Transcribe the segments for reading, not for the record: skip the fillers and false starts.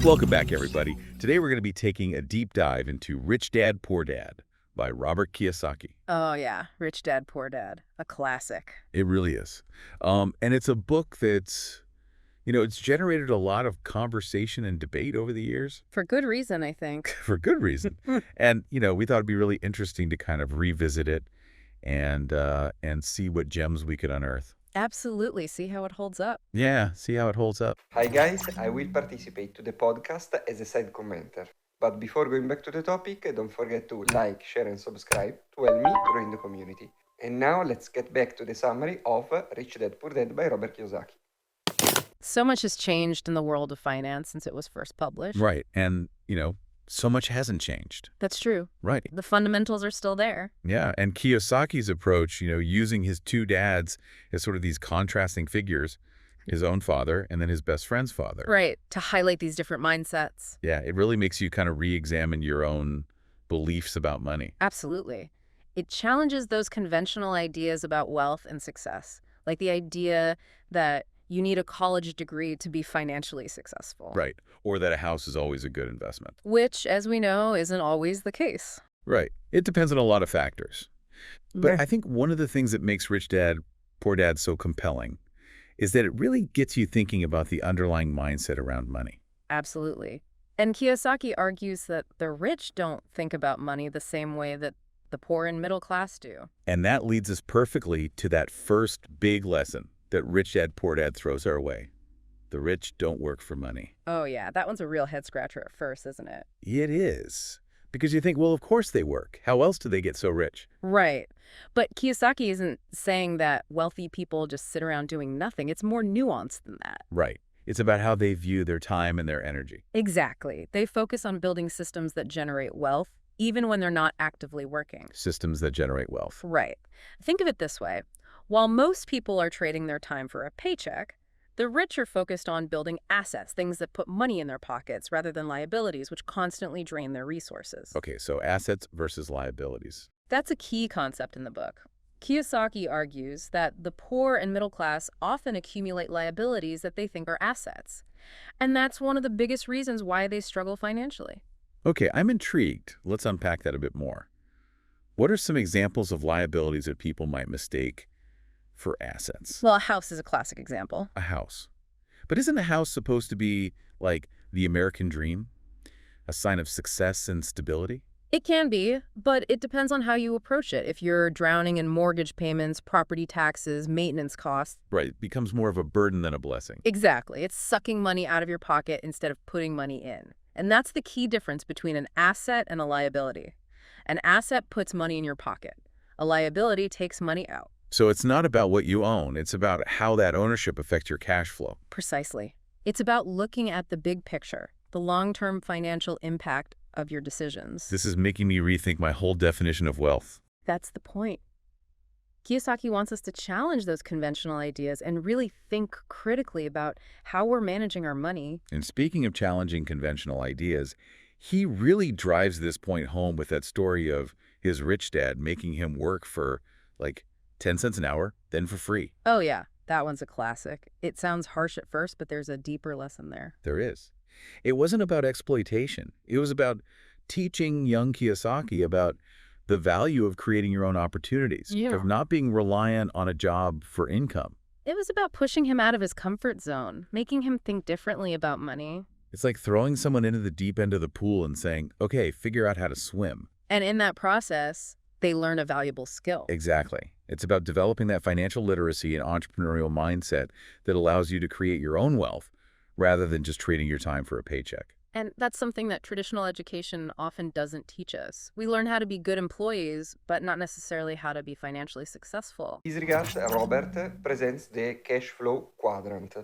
Welcome back, everybody. Today we're going to be taking a deep dive into Rich Dad, Poor Dad by Robert Kiyosaki. Oh, yeah. Rich Dad, Poor Dad. A classic. It really is. And it's a book that's, it's generated a lot of conversation and debate over the years. For good reason, I think. For good reason. And, we thought it'd be really interesting to kind of revisit it and see what gems we could unearth. Absolutely. See how it holds up. Yeah, see how it holds up. Hi guys, I will participate to the podcast as a side commenter. But before going back to the topic, don't forget to like, share and subscribe to help me grow in the community. And now let's get back to the summary of Rich Dad Poor Dad by Robert Kiyosaki. So much has changed in the world of finance since it was first published. Right. And, so much hasn't changed. That's true. Right. The fundamentals are still there. Yeah, and Kiyosaki's approach, using his two dads as sort of these contrasting figures, his own father and then his best friend's father. Right. To highlight these different mindsets. Yeah, it really makes you kind of re-examine your own beliefs about money. Absolutely. It challenges those conventional ideas about wealth and success, like the idea that you need a college degree to be financially successful. Right, or that a house is always a good investment. Which, as we know, isn't always the case. Right. It depends on a lot of factors. But I think one of the things that makes Rich Dad, Poor Dad so compelling is that it really gets you thinking about the underlying mindset around money. Absolutely. And Kiyosaki argues that the rich don't think about money the same way that the poor and middle class do. And that leads us perfectly to that first big lesson that Rich Dad, Poor Dad throws our way. The rich don't work for money. Oh, yeah. That one's a real head-scratcher at first, isn't it? It is. Because you think, well, of course they work. How else do they get so rich? Right. But Kiyosaki isn't saying that wealthy people just sit around doing nothing. It's more nuanced than that. Right. It's about how they view their time and their energy. Exactly. They focus on building systems that generate wealth, even when they're not actively working. Systems that generate wealth. Right. Think of it this way. While most people are trading their time for a paycheck, the rich are focused on building assets, things that put money in their pockets rather than liabilities, which constantly drain their resources. Okay, so assets versus liabilities. That's a key concept in the book. Kiyosaki argues that the poor and middle class often accumulate liabilities that they think are assets. And that's one of the biggest reasons why they struggle financially. Okay, I'm intrigued. Let's unpack that a bit more. What are some examples of liabilities that people might mistake for assets? Well, a house is a classic example. A house. But isn't a house supposed to be like the American dream? A sign of success and stability? It can be, but it depends on how you approach it. If you're drowning in mortgage payments, property taxes, maintenance costs. Right, it becomes more of a burden than a blessing. Exactly. It's sucking money out of your pocket instead of putting money in. And that's the key difference between an asset and a liability. An asset puts money in your pocket. A liability takes money out. So it's not about what you own. It's about how that ownership affects your cash flow. Precisely. It's about looking at the big picture, the long-term financial impact of your decisions. This is making me rethink my whole definition of wealth. That's the point. Kiyosaki wants us to challenge those conventional ideas and really think critically about how we're managing our money. And speaking of challenging conventional ideas, he really drives this point home with that story of his rich dad making him work for, 10 cents an hour, then for free. Oh, yeah. That one's a classic. It sounds harsh at first, but there's a deeper lesson there. There is. It wasn't about exploitation. It was about teaching young Kiyosaki about the value of creating your own opportunities, of not being reliant on a job for income. It was about pushing him out of his comfort zone, making him think differently about money. It's like throwing someone into the deep end of the pool and saying, okay, figure out how to swim. And in that process, they learn a valuable skill. Exactly. It's about developing that financial literacy and entrepreneurial mindset that allows you to create your own wealth rather than just trading your time for a paycheck. And that's something that traditional education often doesn't teach us. We learn how to be good employees, but not necessarily how to be financially successful. In this regard, Robert presents the Cashflow Quadrant,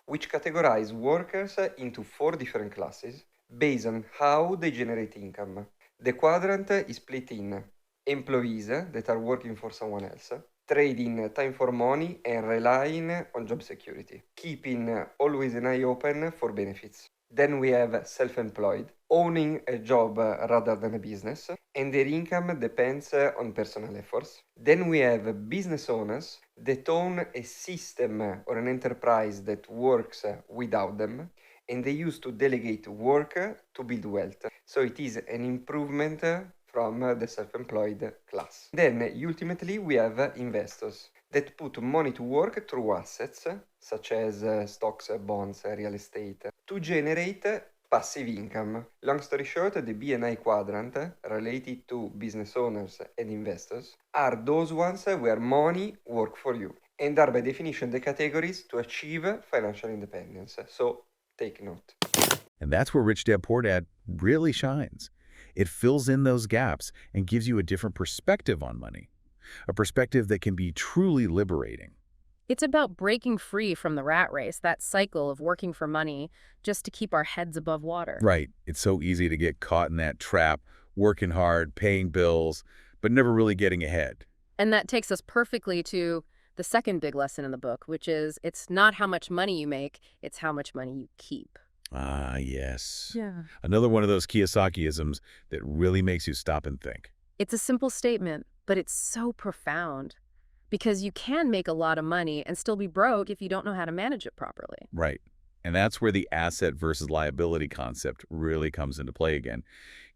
which categorizes workers into 4 different classes based on how they generate income. The quadrant is split in employees that are working for someone else, trading time for money and relying on job security, keeping always an eye open for benefits. Then we have self-employed, owning a job rather than a business, and their income depends on personal efforts. Then we have business owners that own a system or an enterprise that works without them. and they used to delegate work to build wealth. So it is an improvement from the self-employed class. Then ultimately we have investors that put money to work through assets such as stocks, bonds, real estate to generate passive income. Long story short, the B&I quadrant related to business owners and investors are those ones where money work for you and are by definition the categories to achieve financial independence. So take note. And that's where Rich Dad Poor Dad really shines. It fills in those gaps and gives you a different perspective on money, a perspective that can be truly liberating. It's about breaking free from the rat race, that cycle of working for money just to keep our heads above water. Right. It's so easy to get caught in that trap, working hard, paying bills, but never really getting ahead. And that takes us perfectly to the second big lesson in the book, which is it's not how much money you make, it's how much money you keep. Ah, yes. Yeah. Another one of those Kiyosaki-isms that really makes you stop and think. It's a simple statement, but it's so profound. Because you can make a lot of money and still be broke if you don't know how to manage it properly. Right. And that's where the asset versus liability concept really comes into play again.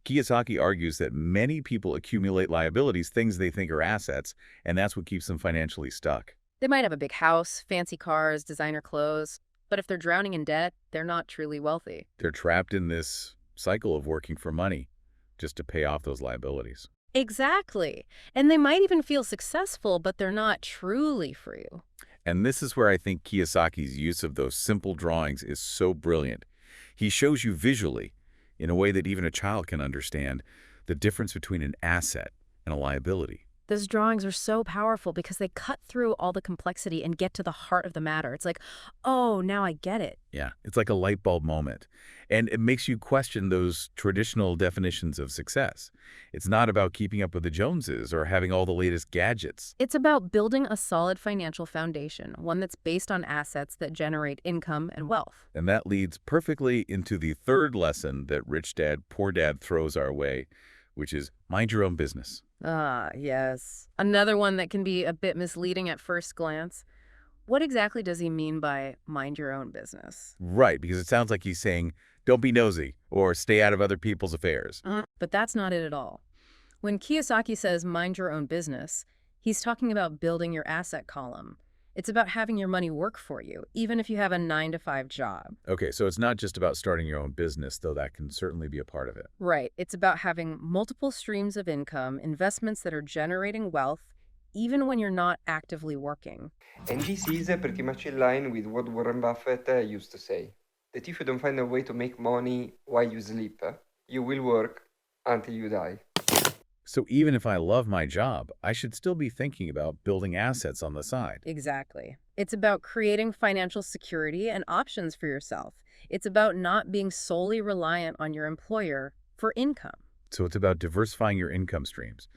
Kiyosaki argues that many people accumulate liabilities, things they think are assets, and that's what keeps them financially stuck. They might have a big house, fancy cars, designer clothes, but if they're drowning in debt, they're not truly wealthy. They're trapped in this cycle of working for money just to pay off those liabilities. Exactly. And they might even feel successful, but they're not truly free. And this is where I think Kiyosaki's use of those simple drawings is so brilliant. He shows you visually, in a way that even a child can understand, the difference between an asset and a liability. Those drawings are so powerful because they cut through all the complexity and get to the heart of the matter. It's like, oh, now I get it. Yeah, it's like a light bulb moment. And it makes you question those traditional definitions of success. It's not about keeping up with the Joneses or having all the latest gadgets. It's about building a solid financial foundation, one that's based on assets that generate income and wealth. And that leads perfectly into the third lesson that Rich Dad, Poor Dad throws our way, which is mind your own business. Ah, yes. Another one that can be a bit misleading at first glance. What exactly does he mean by mind your own business? Right, because it sounds like he's saying, don't be nosy or stay out of other people's affairs. But that's not it at all. When Kiyosaki says mind your own business, he's talking about building your asset column. It's about having your money work for you, even if you have a 9-to-5 job. Okay, so it's not just about starting your own business, though that can certainly be a part of it. Right. It's about having multiple streams of income, investments that are generating wealth, even when you're not actively working. And this is pretty much in line with what Warren Buffett used to say, that if you don't find a way to make money while you sleep, you will work until you die. So even if I love my job, I should still be thinking about building assets on the side. Exactly. It's about creating financial security and options for yourself. It's about not being solely reliant on your employer for income. So it's about diversifying your income streams.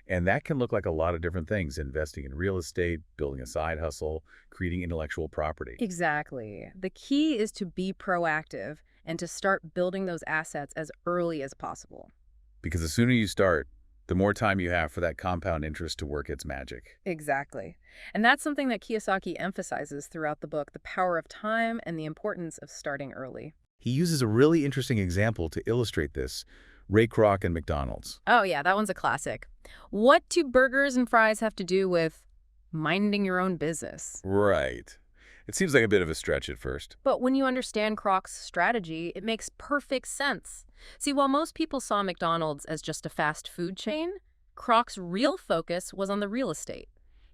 And that can look like a lot of different things: investing in real estate, building a side hustle, creating intellectual property. Exactly. The key is to be proactive and to start building those assets as early as possible. Because the sooner you start, the more time you have for that compound interest to work its magic. Exactly. And that's something that Kiyosaki emphasizes throughout the book, the power of time and the importance of starting early. He uses a really interesting example to illustrate this: Ray Kroc and McDonald's. Oh yeah, that one's a classic. What do burgers and fries have to do with minding your own business? Right. It seems like a bit of a stretch at first. But when you understand Kroc's strategy, it makes perfect sense. See, while most people saw McDonald's as just a fast food chain, Kroc's real focus was on the real estate.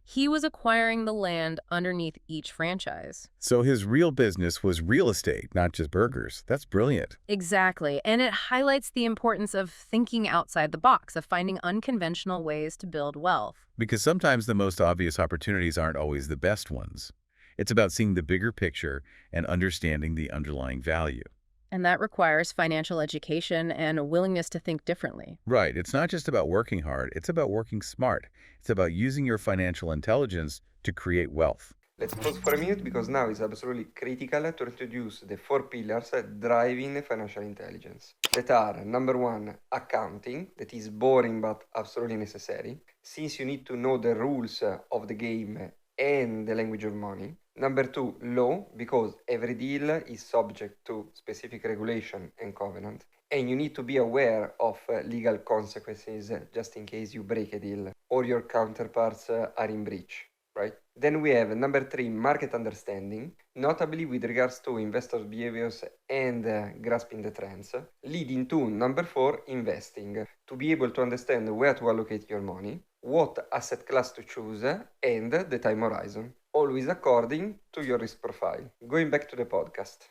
He was acquiring the land underneath each franchise. So his real business was real estate, not just burgers. That's brilliant. Exactly. And it highlights the importance of thinking outside the box, of finding unconventional ways to build wealth. Because sometimes the most obvious opportunities aren't always the best ones. It's about seeing the bigger picture and understanding the underlying value. And that requires financial education and a willingness to think differently. Right. It's not just about working hard. It's about working smart. It's about using your financial intelligence to create wealth. Let's pause for a minute because now it's absolutely critical to introduce the 4 pillars driving financial intelligence. That are, number 1, accounting, that is boring but absolutely necessary, since you need to know the rules of the game and the language of money. Number 2, law, because every deal is subject to specific regulation and covenant, and you need to be aware of legal consequences just in case you break a deal or your counterparts are in breach. Right? Then we have number 3, market understanding, notably with regards to investors' behaviors and grasping the trends, leading to number 4, investing, to be able to understand where to allocate your money, what asset class to choose, and the time horizon, always according to your risk profile. Going back to the podcast.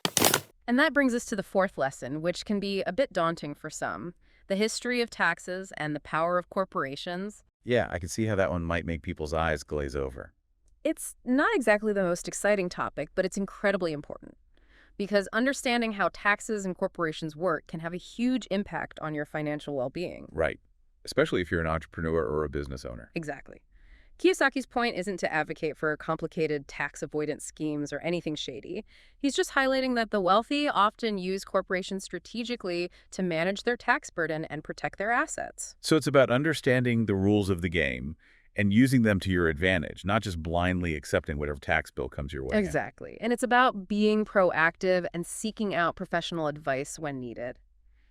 And that brings us to the fourth lesson, which can be a bit daunting for some: the history of taxes and the power of corporations. Yeah, I can see how that one might make people's eyes glaze over. It's not exactly the most exciting topic, but it's incredibly important, because understanding how taxes and corporations work can have a huge impact on your financial well-being. Right. Especially if you're an entrepreneur or a business owner. Exactly. Kiyosaki's point isn't to advocate for complicated tax avoidance schemes or anything shady. He's just highlighting that the wealthy often use corporations strategically to manage their tax burden and protect their assets. So it's about understanding the rules of the game and using them to your advantage, not just blindly accepting whatever tax bill comes your way. Exactly. And it's about being proactive and seeking out professional advice when needed.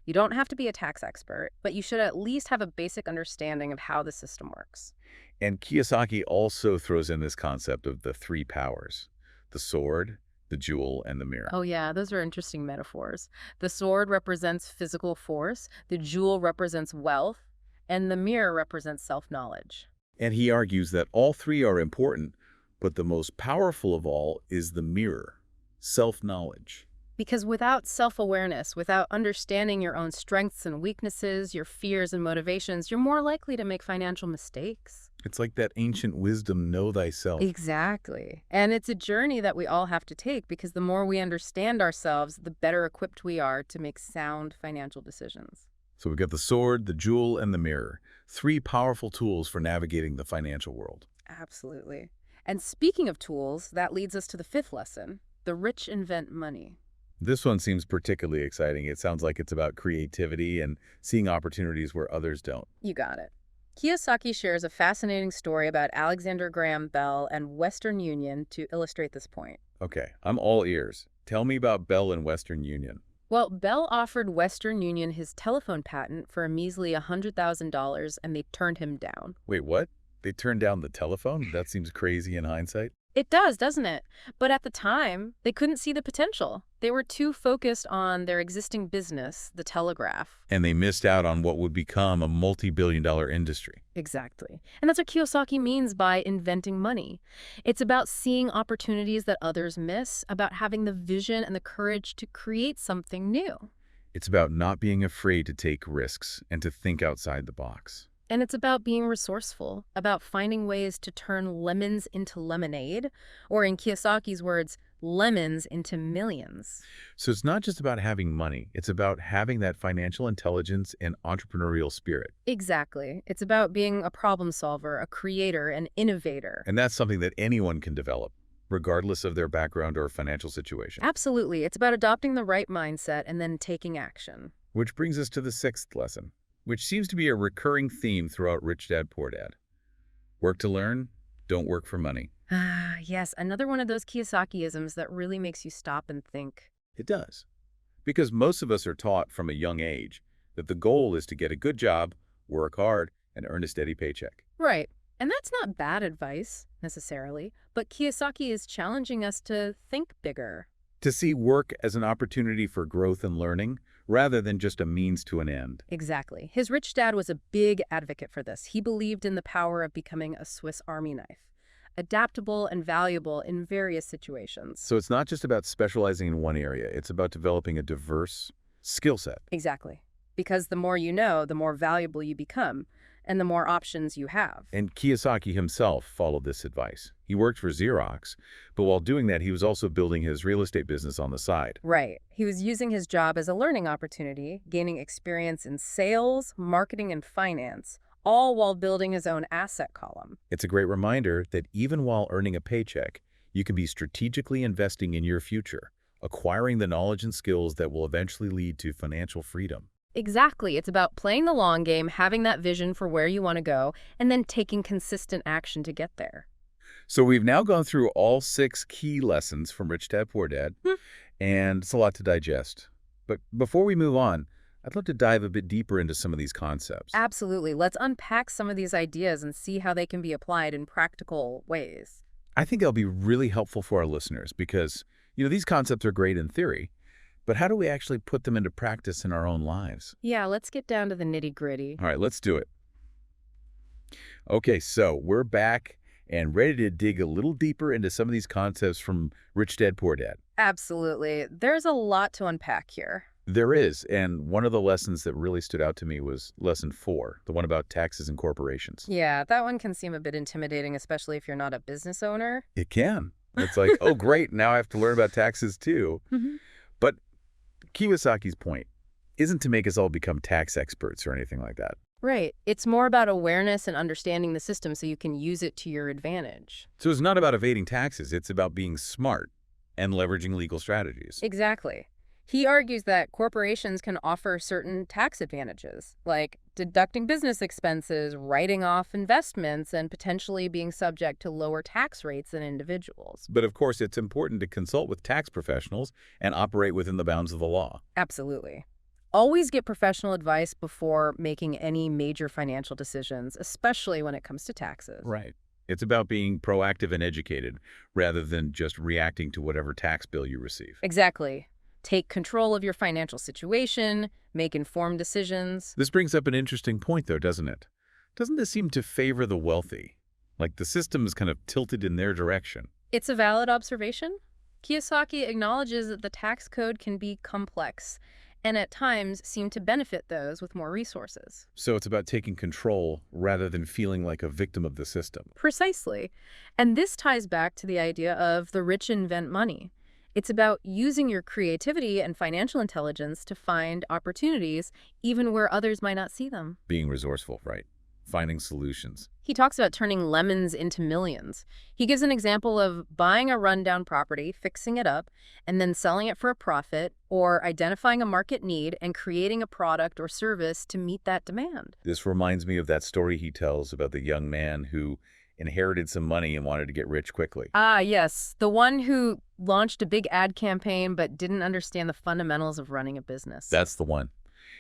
You don't have to be a tax expert, but you should at least have a basic understanding of how the system works. And Kiyosaki also throws in this concept of the 3 powers: the sword, the jewel, and the mirror. Oh yeah, those are interesting metaphors. The sword represents physical force, the jewel represents wealth, and the mirror represents self-knowledge. And he argues that all 3 are important, but the most powerful of all is the mirror, self-knowledge. Because without self-awareness, without understanding your own strengths and weaknesses, your fears and motivations, you're more likely to make financial mistakes. It's like that ancient wisdom, know thyself. Exactly. And it's a journey that we all have to take, because the more we understand ourselves, the better equipped we are to make sound financial decisions. So we've got the sword, the jewel, and the mirror. 3 powerful tools for navigating the financial world. Absolutely. And speaking of tools, that leads us to the 5th lesson: the rich invent money. This one seems particularly exciting. It sounds like it's about creativity and seeing opportunities where others don't. You got it. Kiyosaki shares a fascinating story about Alexander Graham Bell and Western Union to illustrate this point. Okay, I'm all ears. Tell me about Bell and Western Union. Well, Bell offered Western Union his telephone patent for a measly $100,000, and they turned him down. Wait, what? They turned down the telephone? That seems crazy in hindsight. It does, doesn't it? But at the time, they couldn't see the potential. They were too focused on their existing business, the telegraph. And they missed out on what would become a multi-billion-dollar industry. Exactly. And that's what Kiyosaki means by inventing money. It's about seeing opportunities that others miss, about having the vision and the courage to create something new. It's about not being afraid to take risks and to think outside the box. And it's about being resourceful, about finding ways to turn lemons into lemonade, or in Kiyosaki's words, lemons into millions. So it's not just about having money. It's about having that financial intelligence and entrepreneurial spirit. Exactly. It's about being a problem solver, a creator, an innovator. And that's something that anyone can develop, regardless of their background or financial situation. Absolutely. It's about adopting the right mindset and then taking action. Which brings us to the 6th lesson, which seems to be a recurring theme throughout Rich Dad, Poor Dad. Work to learn, don't work for money. Ah, yes, another one of those Kiyosaki-isms that really makes you stop and think. It does. Because most of us are taught from a young age that the goal is to get a good job, work hard, and earn a steady paycheck. Right. And that's not bad advice, necessarily, but Kiyosaki is challenging us to think bigger. To see work as an opportunity for growth and learning, rather than just a means to an end. Exactly. His rich dad was a big advocate for this. He believed in the power of becoming a Swiss Army knife, adaptable and valuable in various situations. So it's not just about specializing in one area. It's about developing a diverse skill set. Exactly. Because the more you know, the more valuable you become, and the more options you have. And Kiyosaki himself followed this advice. He worked for Xerox, but while doing that, he was also building his real estate business on the side. Right. He was using his job as a learning opportunity, gaining experience in sales, marketing, and finance, all while building his own asset column. It's a great reminder that even while earning a paycheck, you can be strategically investing in your future, acquiring the knowledge and skills that will eventually lead to financial freedom. Exactly. It's about playing the long game, having that vision for where you want to go, and then taking consistent action to get there. So we've now gone through all 6 key lessons from Rich Dad, Poor Dad, and it's a lot to digest. But before we move on, I'd love to dive a bit deeper into some of these concepts. Absolutely. Let's unpack some of these ideas and see how they can be applied in practical ways. I think that'll be really helpful for our listeners because, these concepts are great in theory, but how do we actually put them into practice in our own lives? Yeah, let's get down to the nitty-gritty. All right, let's do it. Okay, so we're back and ready to dig a little deeper into some of these concepts from Rich Dad, Poor Dad. Absolutely. There's a lot to unpack here. There is, and one of the lessons that really stood out to me was lesson 4, the one about taxes and corporations. Yeah, that one can seem a bit intimidating, especially if you're not a business owner. It can. It's like, oh, great, now I have to learn about taxes too. But Kiyosaki's point isn't to make us all become tax experts or anything like that. Right. It's more about awareness and understanding the system so you can use it to your advantage. So it's not about evading taxes, it's about being smart and leveraging legal strategies. Exactly. He argues that corporations can offer certain tax advantages, like deducting business expenses, writing off investments, and potentially being subject to lower tax rates than individuals. But of course, it's important to consult with tax professionals and operate within the bounds of the law. Absolutely. Always get professional advice before making any major financial decisions, especially when it comes to taxes. Right. It's about being proactive and educated rather than just reacting to whatever tax bill you receive. Exactly. Take control of your financial situation, make informed decisions. This brings up an interesting point, though, doesn't it? Doesn't this seem to favor the wealthy? Like the system is kind of tilted in their direction. It's a valid observation. Kiyosaki acknowledges that the tax code can be complex and at times seem to benefit those with more resources. So it's about taking control rather than feeling like a victim of the system. Precisely. And this ties back to the idea of the rich invent money. It's about using your creativity and financial intelligence to find opportunities even where others might not see them. Being resourceful, right? Finding solutions. He talks about turning lemons into millions. He gives an example of buying a rundown property, fixing it up, and then selling it for a profit, or identifying a market need and creating a product or service to meet that demand. This reminds me of that story he tells about the young man who inherited some money and wanted to get rich quickly. Ah, yes. The one who launched a big ad campaign but didn't understand the fundamentals of running a business. That's the one.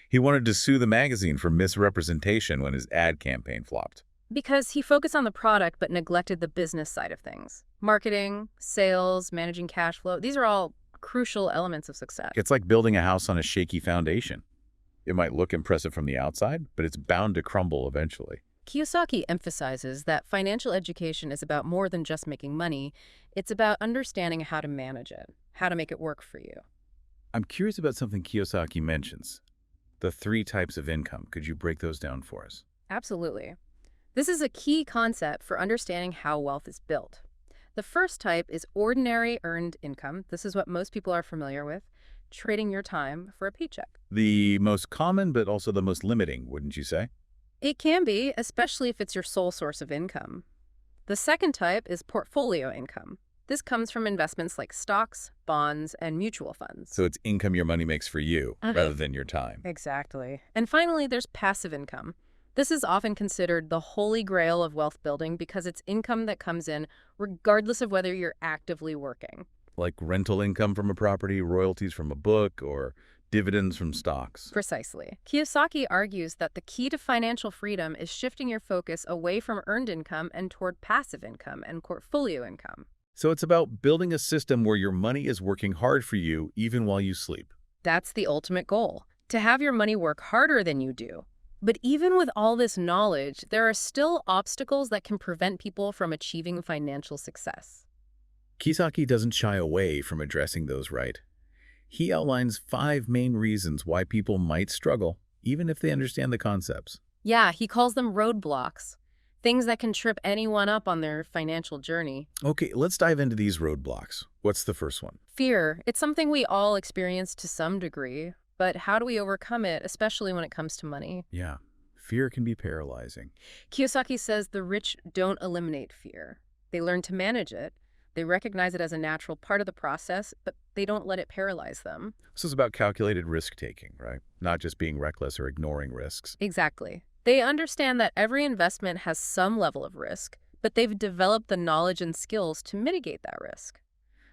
He wanted to sue the magazine for misrepresentation when his ad campaign flopped. Because he focused on the product but neglected the business side of things. Marketing, sales, managing cash flow, these are all crucial elements of success. It's like building a house on a shaky foundation. It might look impressive from the outside, but it's bound to crumble eventually. Kiyosaki emphasizes that financial education is about more than just making money. It's about understanding how to manage it, how to make it work for you. I'm curious about something Kiyosaki mentions. The 3 types of income. Could you break those down for us? Absolutely. This is a key concept for understanding how wealth is built. The first type is ordinary earned income. This is what most people are familiar with, trading your time for a paycheck. The most common, but also the most limiting, wouldn't you say? It can be, especially if it's your sole source of income. The second type is portfolio income. This comes from investments like stocks, bonds, and mutual funds. So it's income your money makes for you rather than your time. Exactly. And finally, there's passive income. This is often considered the holy grail of wealth building because it's income that comes in regardless of whether you're actively working. Like rental income from a property, royalties from a book, or dividends from stocks. Precisely. Kiyosaki argues that the key to financial freedom is shifting your focus away from earned income and toward passive income and portfolio income. So it's about building a system where your money is working hard for you even while you sleep. That's the ultimate goal, to have your money work harder than you do. But even with all this knowledge, there are still obstacles that can prevent people from achieving financial success. Kiyosaki doesn't shy away from addressing those, right? He outlines 5 main reasons why people might struggle, even if they understand the concepts. Yeah, he calls them roadblocks, things that can trip anyone up on their financial journey. Okay, let's dive into these roadblocks. What's the first one? Fear. It's something we all experience to some degree, but how do we overcome it, especially when it comes to money? Yeah, fear can be paralyzing. Kiyosaki says the rich don't eliminate fear. They learn to manage it. They recognize it as a natural part of the process, but they don't let it paralyze them. This is about calculated risk-taking, right? Not just being reckless or ignoring risks. Exactly. They understand that every investment has some level of risk, but they've developed the knowledge and skills to mitigate that risk.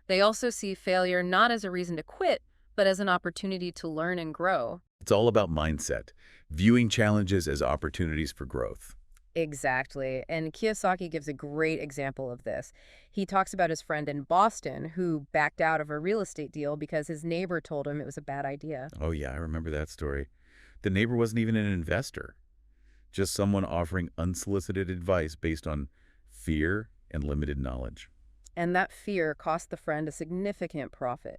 They also see failure not as a reason to quit, but as an opportunity to learn and grow. It's all about mindset, viewing challenges as opportunities for growth. Exactly. And Kiyosaki gives a great example of this. He talks about his friend in Boston who backed out of a real estate deal because his neighbor told him it was a bad idea. Oh yeah, I remember that story. The neighbor wasn't even an investor, just someone offering unsolicited advice based on fear and limited knowledge. And that fear cost the friend a significant profit.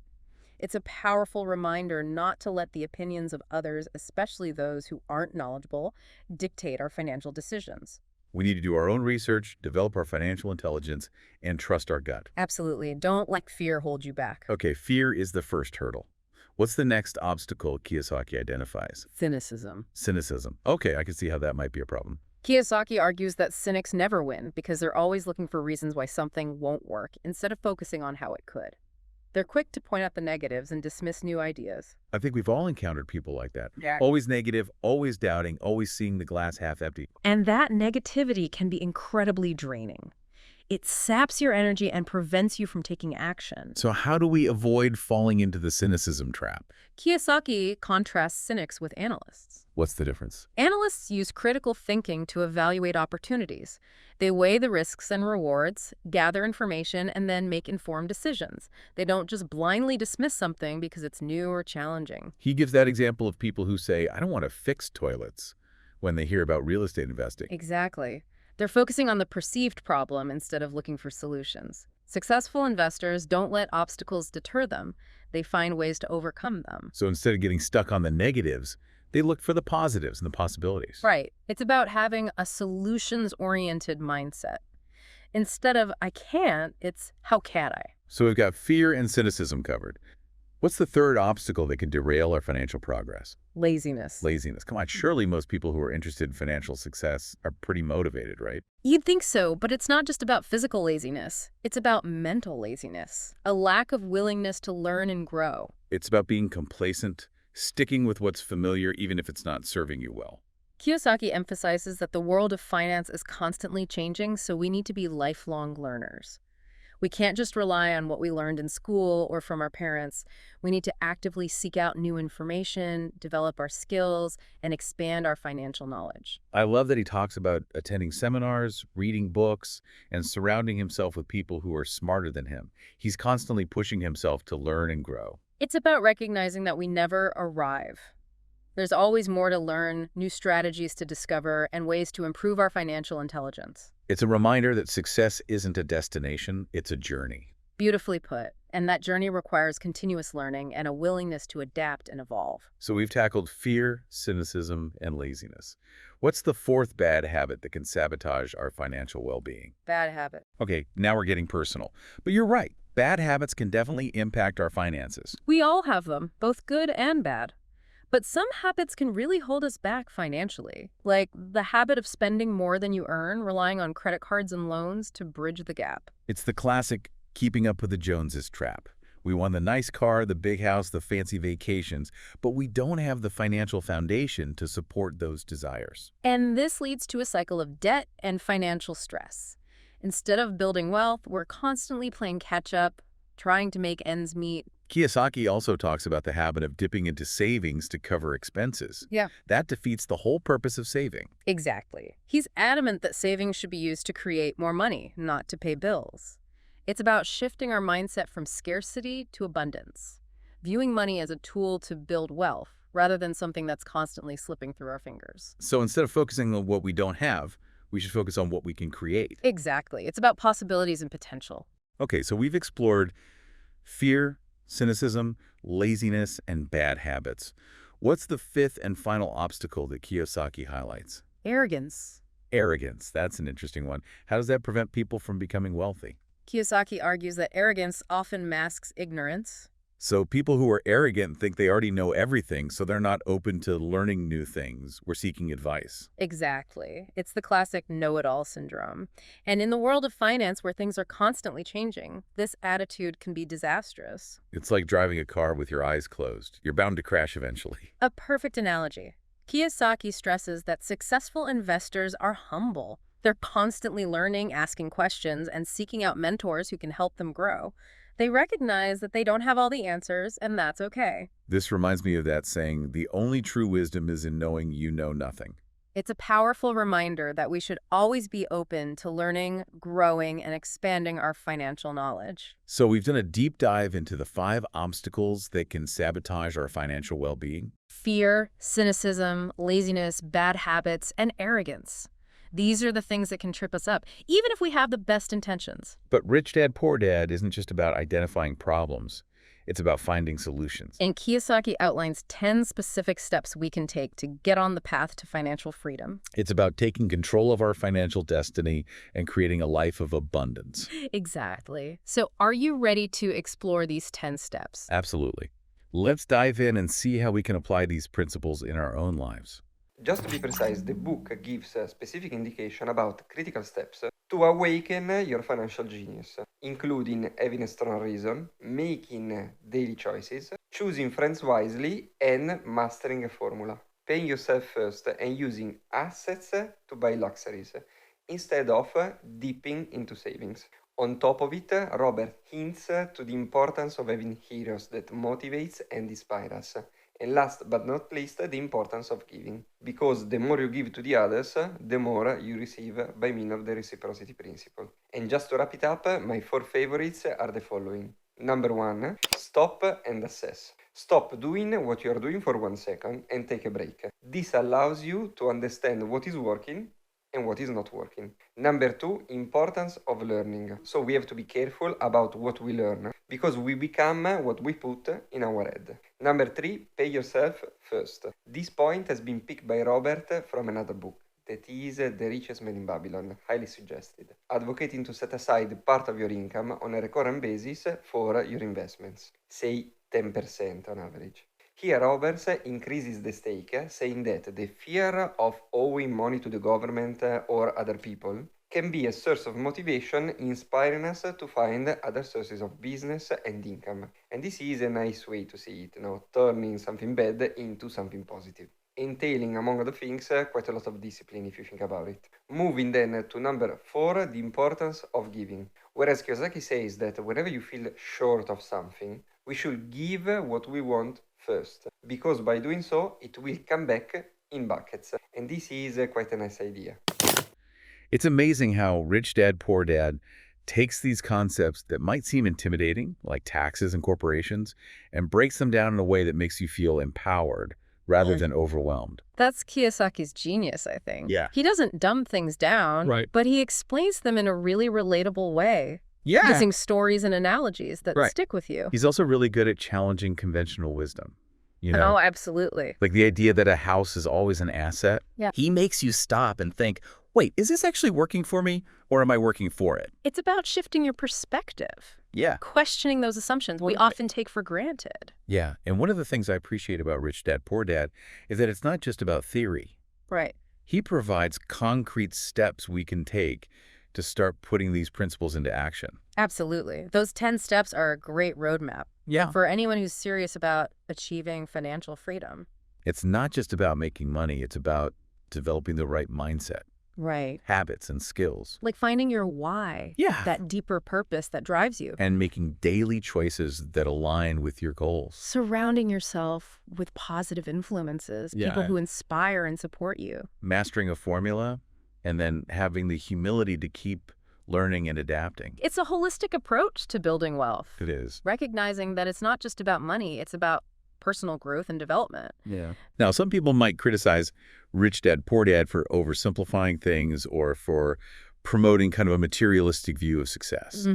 It's a powerful reminder not to let the opinions of others, especially those who aren't knowledgeable, dictate our financial decisions. We need to do our own research, develop our financial intelligence, and trust our gut. Absolutely. Don't let fear hold you back. Okay, fear is the first hurdle. What's the next obstacle Kiyosaki identifies? Cynicism. Cynicism. Okay, I can see how that might be a problem. Kiyosaki argues that cynics never win because they're always looking for reasons why something won't work instead of focusing on how it could. They're quick to point out the negatives and dismiss new ideas. I think we've all encountered people like that. Yeah. Always negative, always doubting, always seeing the glass half empty. And that negativity can be incredibly draining. It saps your energy and prevents you from taking action. So how do we avoid falling into the cynicism trap? Kiyosaki contrasts cynics with analysts. What's the difference? Analysts use critical thinking to evaluate opportunities. They weigh the risks and rewards, gather information, and then make informed decisions. They don't just blindly dismiss something because it's new or challenging. He gives that example of people who say, I don't want to fix toilets when they hear about real estate investing. Exactly. They're focusing on the perceived problem instead of looking for solutions. Successful investors don't let obstacles deter them. They find ways to overcome them. So instead of getting stuck on the negatives, they look for the positives and the possibilities. Right. It's about having a solutions-oriented mindset. Instead of, I can't, it's, how can I? So we've got fear and cynicism covered. What's the third obstacle that can derail our financial progress? Laziness. Laziness. Come on, surely most people who are interested in financial success are pretty motivated, right? You'd think so, but it's not just about physical laziness. It's about mental laziness, a lack of willingness to learn and grow. It's about being complacent, sticking with what's familiar even if it's not serving you well. Kiyosaki emphasizes that the world of finance is constantly changing, so we need to be lifelong learners. We can't just rely on what we learned in school or from our parents. We need to actively seek out new information, develop our skills, and expand our financial knowledge. I love that he talks about attending seminars, reading books, and surrounding himself with people who are smarter than him. He's constantly pushing himself to learn and grow. It's about recognizing that we never arrive. There's always more to learn, new strategies to discover, and ways to improve our financial intelligence. It's a reminder that success isn't a destination, it's a journey. Beautifully put. And that journey requires continuous learning and a willingness to adapt and evolve. So we've tackled fear, cynicism, and laziness. What's the fourth bad habit that can sabotage our financial well-being? Bad habit. Okay, now we're getting personal. But you're right. Bad habits can definitely impact our finances. We all have them, both good and bad. But some habits can really hold us back financially, like the habit of spending more than you earn, relying on credit cards and loans to bridge the gap. It's the classic keeping up with the Joneses trap. We want the nice car, the big house, the fancy vacations, but we don't have the financial foundation to support those desires. And this leads to a cycle of debt and financial stress. Instead of building wealth, we're constantly playing catch-up, trying to make ends meet. Kiyosaki also talks about the habit of dipping into savings to cover expenses. Yeah. That defeats the whole purpose of saving. Exactly. He's adamant that savings should be used to create more money, not to pay bills. It's about shifting our mindset from scarcity to abundance, viewing money as a tool to build wealth rather than something that's constantly slipping through our fingers. So instead of focusing on what we don't have, we should focus on what we can create. Exactly. It's about possibilities and potential. Okay, so we've explored fear, cynicism, laziness, and bad habits. What's the fifth and final obstacle that Kiyosaki highlights? Arrogance. Arrogance. That's an interesting one. How does that prevent people from becoming wealthy? Kiyosaki argues that arrogance often masks ignorance. So people who are arrogant think they already know everything, so they're not open to learning new things or seeking advice. Exactly. It's the classic know-it-all syndrome. And in the world of finance, where things are constantly changing, this attitude can be disastrous. It's like driving a car with your eyes closed. You're bound to crash eventually. A perfect analogy. Kiyosaki stresses that successful investors are humble. They're constantly learning, asking questions, and seeking out mentors who can help them grow. They recognize that they don't have all the answers, and that's okay. This reminds me of that saying, the only true wisdom is in knowing you know nothing. It's a powerful reminder that we should always be open to learning, growing, and expanding our financial knowledge. So we've done a deep dive into the 5 obstacles that can sabotage our financial well-being. Fear, cynicism, laziness, bad habits, and arrogance. These are the things that can trip us up, even if we have the best intentions. But Rich Dad, Poor Dad isn't just about identifying problems. It's about finding solutions. And Kiyosaki outlines 10 specific steps we can take to get on the path to financial freedom. It's about taking control of our financial destiny and creating a life of abundance. Exactly. So are you ready to explore these 10 steps? Absolutely. Let's dive in and see how we can apply these principles in our own lives. Just to be precise, the book gives a specific indication about critical steps to awaken your financial genius, including having a strong reason, making daily choices, choosing friends wisely, and mastering a formula. Paying yourself first and using assets to buy luxuries, instead of dipping into savings. On top of it, Robert hints to the importance of having heroes that motivates and inspire us. And last but not least, the importance of giving. Because the more you give to the others, the more you receive by means of the reciprocity principle. And just to wrap it up, my 4 favorites are the following. Number 1, stop and assess. Stop doing what you are doing for 1 second and take a break. This allows you to understand what is working and what is not working. Number 2, importance of learning. So we have to be careful about what we learn because we become what we put in our head. Number 3, pay yourself first. This point has been picked by Robert from another book. That is The Richest Man in Babylon, highly suggested. Advocating to set aside part of your income on a recurrent basis for your investments, say 10% on average. Here, Roberts increases the stake, saying that the fear of owing money to the government or other people can be a source of motivation, inspiring us to find other sources of business and income. And this is a nice way to see it, turning something bad into something positive. Entailing, among other things, quite a lot of discipline if you think about it. Moving then to number 4, the importance of giving. Whereas Kiyosaki says that whenever you feel short of something, we should give what we want first, because by doing so, it will come back in buckets. And this is quite a nice idea. It's amazing how Rich Dad, Poor Dad takes these concepts that might seem intimidating, like taxes and corporations, and breaks them down in a way that makes you feel empowered rather than overwhelmed. That's Kiyosaki's genius, I think. Yeah. He doesn't dumb things down, Right. but he explains them in a really relatable way. Yeah. Using stories and analogies that stick with you. He's also really good at challenging conventional wisdom. Oh, absolutely. Like the idea that a house is always an asset. Yeah. He makes you stop and think, wait, is this actually working for me or am I working for it? It's about shifting your perspective. Yeah. Questioning those assumptions we often take for granted. Yeah. And one of the things I appreciate about Rich Dad, Poor Dad is that it's not just about theory. Right. He provides concrete steps we can take to start putting these principles into action. Absolutely. Those 10 steps are a great roadmap for anyone who's serious about achieving financial freedom. It's not just about making money. It's about developing the right mindset, Right. habits, and skills. Like finding your why. Yeah. That deeper purpose that drives you. And making daily choices that align with your goals. Surrounding yourself with positive influences, people who inspire and support you. Mastering a formula, and then having the humility to keep learning and adapting. It's a holistic approach to building wealth. It is. Recognizing that it's not just about money, it's about personal growth and development. Yeah. Now, some people might criticize Rich Dad, Poor Dad for oversimplifying things or for promoting kind of a materialistic view of success.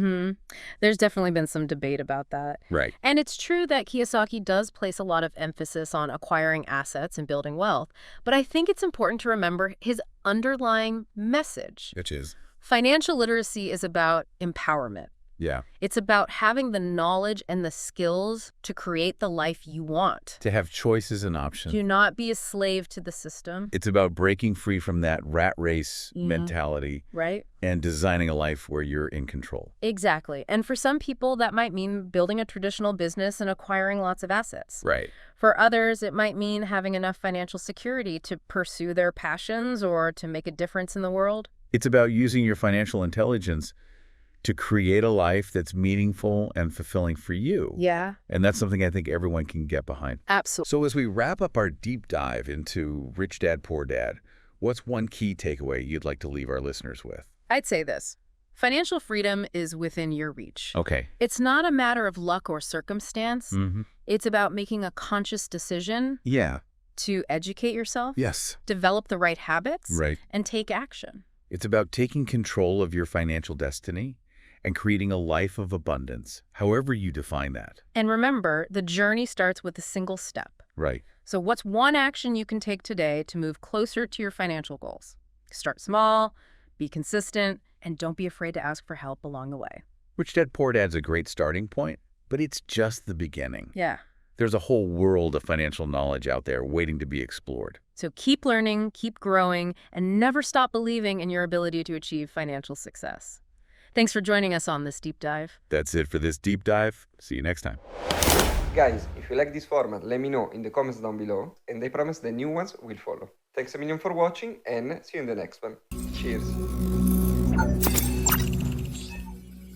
There's definitely been some debate about that. Right. And it's true that Kiyosaki does place a lot of emphasis on acquiring assets and building wealth. But I think it's important to remember his underlying message. Which is? Financial literacy is about empowerment. Yeah. It's about having the knowledge and the skills to create the life you want. To have choices and options. Do not be a slave to the system. It's about breaking free from that rat race mentality. Right? And designing a life where you're in control. Exactly. And for some people, that might mean building a traditional business and acquiring lots of assets. Right. For others, it might mean having enough financial security to pursue their passions or to make a difference in the world. It's about using your financial intelligence to create a life that's meaningful and fulfilling for you. Yeah. And that's something I think everyone can get behind. Absolutely. So as we wrap up our deep dive into Rich Dad, Poor Dad, what's one key takeaway you'd like to leave our listeners with? I'd say this. Financial freedom is within your reach. Okay. It's not a matter of luck or circumstance. It's about making a conscious decision Yeah. to educate yourself, Yes. develop the right habits, Right. and take action. It's about taking control of your financial destiny and creating a life of abundance, however you define that. And remember, the journey starts with a single step. Right. So what's one action you can take today to move closer to your financial goals? Start small, be consistent, and don't be afraid to ask for help along the way. Rich Dad, Poor Dad's a great starting point, but it's just the beginning. Yeah. There's a whole world of financial knowledge out there waiting to be explored. So keep learning, keep growing, and never stop believing in your ability to achieve financial success. Thanks for joining us on this deep dive. That's it for this deep dive. See you next time. Guys, if you like this format, let me know in the comments down below, and I promise the new ones will follow. Thanks a million for watching, and see you in the next one. Cheers!